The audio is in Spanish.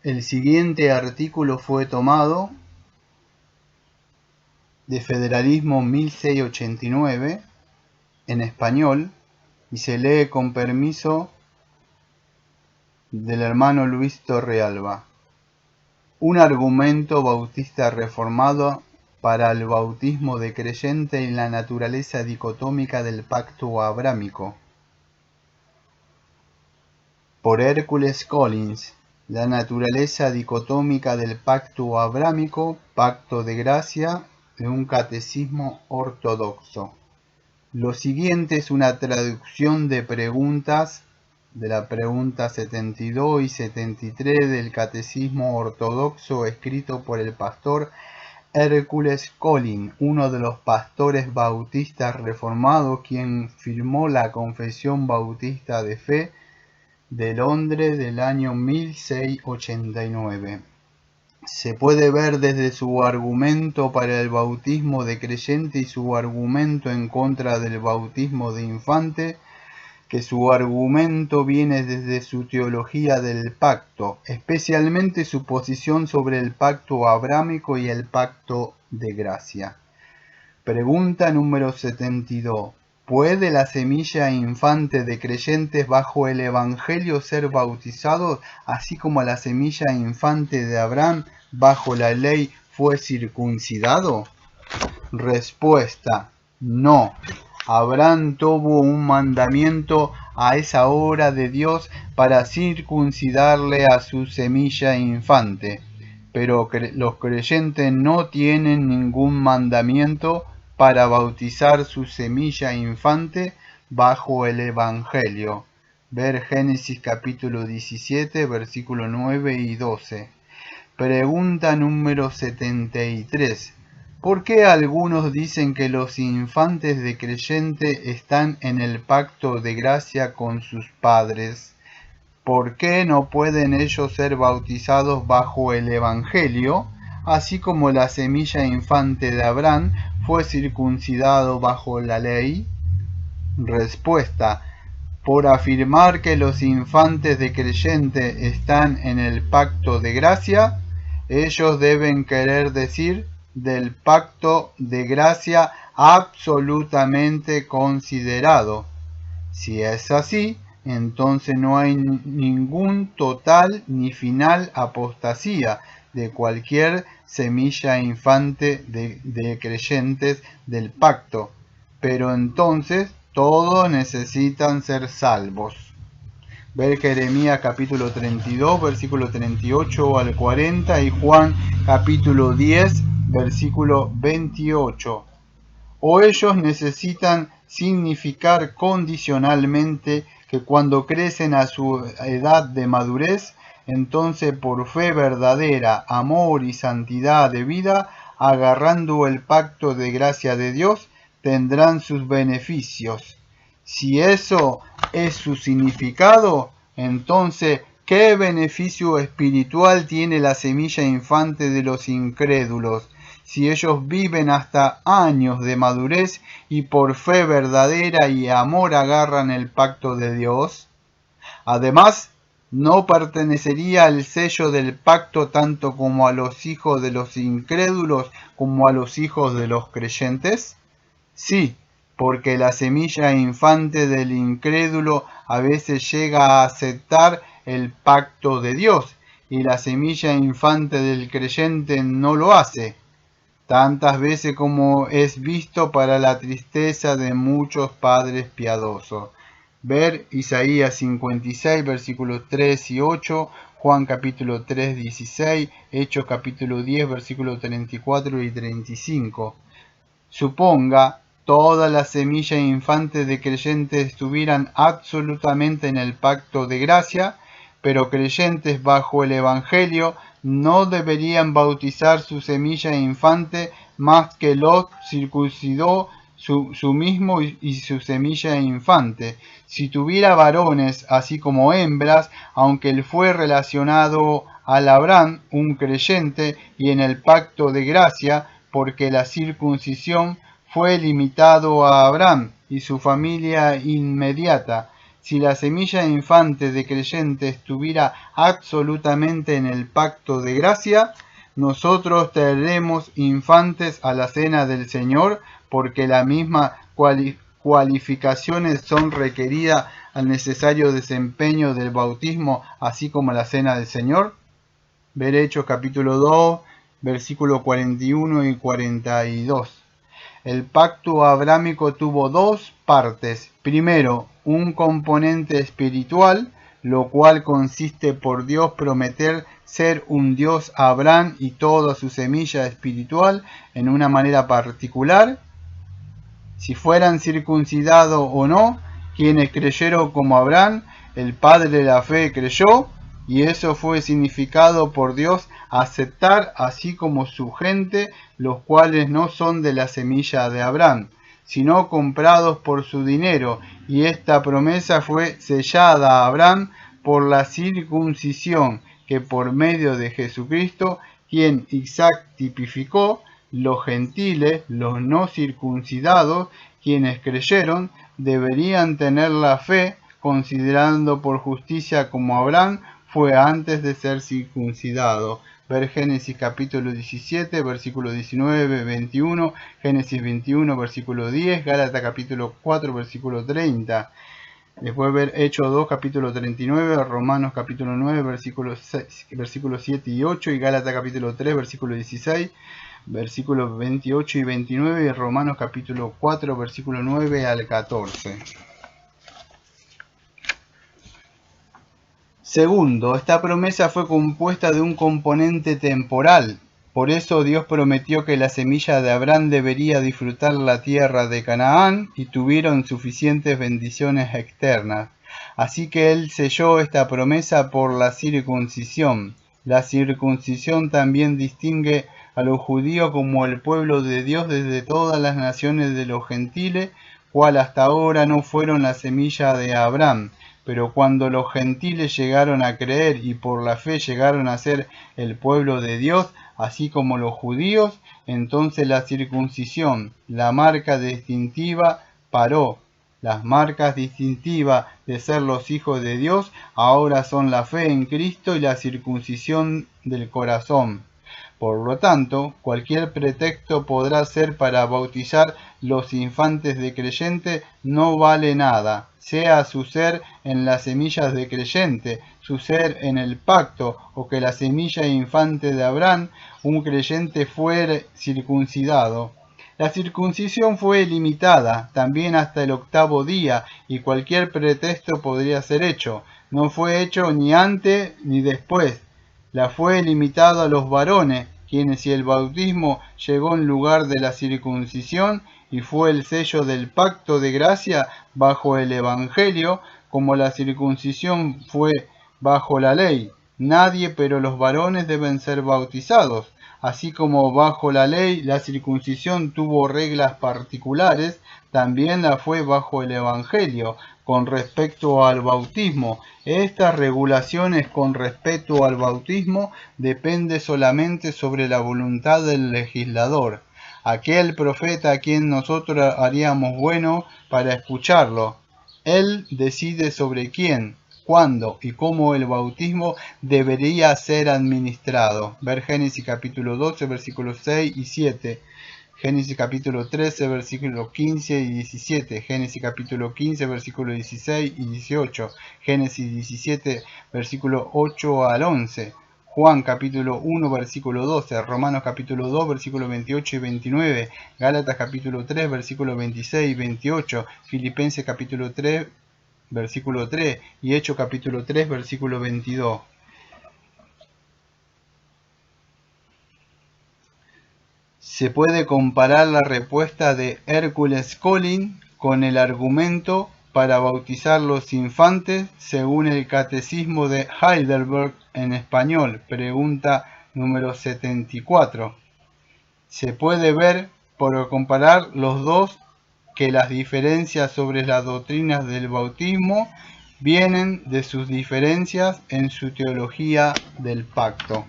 El siguiente artículo fue tomado de Federalismo 1689 en español y se lee con permiso del hermano Luis Torrealba. Un argumento bautista reformado para el bautismo de creyente en la naturaleza dicotómica del pacto abrámico. Por Hércules Collins, la naturaleza dicotómica del pacto abrámico, pacto de gracia, de un catecismo ortodoxo. Lo siguiente es una traducción de preguntas de la pregunta 72 y 73 del Catecismo Ortodoxo escrito por el pastor Hércules Collins, uno de los pastores bautistas reformados, quien firmó la Confesión Bautista de Fe de Londres del año 1689. Se puede ver desde su argumento para el bautismo de creyente y su argumento en contra del bautismo de infante, que su argumento viene desde su teología del pacto, especialmente su posición sobre el pacto abrámico y el pacto de gracia. Pregunta número 72. ¿Puede la semilla infante de creyentes bajo el Evangelio ser bautizados, así como la semilla infante de Abraham bajo la ley fue circuncidado? Respuesta: no. Abraham tuvo un mandamiento a esa hora de Dios para circuncidarle a su semilla infante, pero los creyentes no tienen ningún mandamiento para bautizar su semilla infante bajo el Evangelio. Ver Génesis capítulo 17, versículos 9 y 12. Pregunta número 73. ¿Por qué algunos dicen que los infantes de creyente están en el pacto de gracia con sus padres? ¿Por qué no pueden ellos ser bautizados bajo el Evangelio, así como la semilla infante de Abraham fue circuncidado bajo la ley? Respuesta: por afirmar que los infantes de creyente están en el pacto de gracia, ellos deben querer decir del pacto de gracia absolutamente considerado. Si es así, entonces no hay ningún total ni final apostasía de cualquier semilla infante de creyentes del pacto, pero entonces todos necesitan ser salvos. Ver Jeremías capítulo 32, versículo 38 al 40 y Juan capítulo 10, versículo 28. O ellos necesitan significar condicionalmente que cuando crecen a su edad de madurez, entonces por fe verdadera, amor y santidad de vida, agarrando el pacto de gracia de Dios, tendrán sus beneficios. Si eso es su significado, entonces, ¿qué beneficio espiritual tiene la semilla infante de los incrédulos, si ellos viven hasta años de madurez y por fe verdadera y amor agarran el pacto de Dios? Además, ¿no pertenecería al sello del pacto tanto como a los hijos de los incrédulos como a los hijos de los creyentes? Sí, porque la semilla infante del incrédulo a veces llega a aceptar el pacto de Dios y la semilla infante del creyente no lo hace, tantas veces como es visto para la tristeza de muchos padres piadosos. Ver Isaías 56, versículos 3 y 8, Juan capítulo 3, 16, Hechos capítulo 10, versículos 34 y 35. Suponga todas las semillas infantes de creyentes estuvieran absolutamente en el pacto de gracia, pero creyentes bajo el Evangelio no deberían bautizar su semilla infante más que Lot circuncidó su mismo y su semilla infante. Si tuviera varones así como hembras, aunque él fue relacionado al Abraham, un creyente, y en el pacto de gracia, porque la circuncisión fue limitado a Abraham y su familia inmediata. si la semilla infante de creyente estuviera absolutamente en el pacto de gracia, nosotros traeremos infantes a la cena del Señor, porque las mismas cualificaciones son requeridas al necesario desempeño del bautismo, así como la cena del Señor. Ver Hechos capítulo 2, versículos 41 y 42. El pacto abrámico tuvo dos partes. Primero, un componente espiritual, lo cual consiste por Dios prometer ser un Dios a Abraham y toda su semilla espiritual en una manera particular, si fueran circuncidados o no. Quienes creyeron como Abraham, el padre de la fe, creyó, y eso fue significado por Dios aceptar, así como su gente, los cuales no son de la semilla de Abraham, sino comprados por su dinero, y esta promesa fue sellada a Abraham por la circuncisión, que por medio de Jesucristo, quien Isaac tipificó, los gentiles, los no circuncidados, quienes creyeron, deberían tener la fe, considerando por justicia como Abraham fue antes de ser circuncidado. Ver Génesis capítulo 17, versículo 19, 21, Génesis 21, versículo 10, Gálatas capítulo 4, versículo 30. Después ver Hechos 2, capítulo 39, Romanos capítulo 9, versículos 7 y 8, y Gálatas capítulo 3, versículo 16, versículos 28 y 29, y Romanos capítulo 4, versículo 9 al 14. Segundo, esta promesa fue compuesta de un componente temporal. Por eso Dios prometió que la semilla de Abraham debería disfrutar la tierra de Canaán y tuvieron suficientes bendiciones externas. Así que Él selló esta promesa por la circuncisión. La circuncisión también distingue a los judíos como el pueblo de Dios desde todas las naciones de los gentiles, cual hasta ahora no fueron la semilla de Abraham. Pero cuando los gentiles llegaron a creer y por la fe llegaron a ser el pueblo de Dios, así como los judíos, entonces la circuncisión, la marca distintiva, paró. Las marcas distintivas de ser los hijos de Dios ahora son la fe en Cristo y la circuncisión del corazón. Por lo tanto, cualquier pretexto podrá ser para bautizar los infantes de creyente no vale nada, sea su ser en las semillas de creyente, su ser en el pacto, o que la semilla infante de Abraham, un creyente, fuere circuncidado. La circuncisión fue limitada también hasta el 8º día, y cualquier pretexto podría ser hecho. No fue hecho ni antes ni después. La fue limitado a los varones, quienes si el bautismo llegó en lugar de la circuncisión y fue el sello del pacto de gracia bajo el Evangelio, como la circuncisión fue bajo la ley. Nadie pero los varones deben ser bautizados. Así como bajo la ley la circuncisión tuvo reglas particulares, también la fue bajo el Evangelio con respecto al bautismo. Estas regulaciones con respecto al bautismo dependen solamente sobre la voluntad del legislador, aquel profeta a quien nosotros haríamos bueno para escucharlo. Él decide sobre quién, cuándo y cómo el bautismo debería ser administrado. Ver Génesis capítulo 12, versículos 6 y 7. Génesis capítulo 13, versículos 15 y 17. Génesis capítulo 15, versículos 16 y 18. Génesis 17, versículos 8 al 11. Juan capítulo 1, versículo 12, Romanos capítulo 2, versículos 28 y 29, Gálatas capítulo 3, versículos 26 y 28, Filipenses capítulo 3, versículo 3 y Hechos capítulo 3, versículo 22. Se puede comparar la respuesta de Hércules Collins con el argumento para bautizar los infantes según el Catecismo de Heidelberg en español, pregunta número 74. Se puede ver, por comparar los dos, que las diferencias sobre las doctrinas del bautismo vienen de sus diferencias en su teología del pacto.